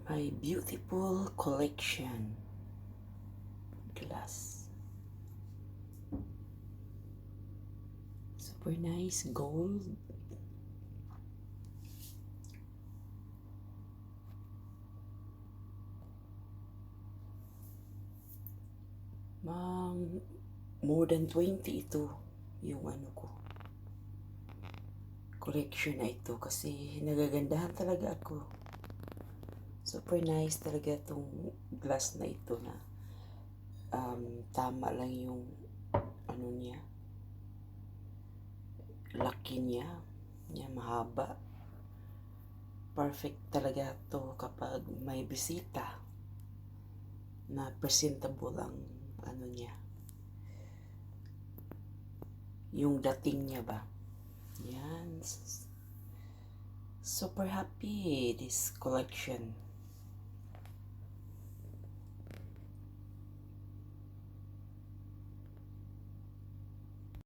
My beautiful collection glass. Super nice gold. More than 20 ito yung ko collection na ito kasi nagagandahan talaga ako. Super nice talaga itong glass na ito na tama lang yung niya, laki niya mahaba. Perfect talaga to kapag may bisita na presentable ang niya, yung dating niya ba. Yan. Super happy this collection.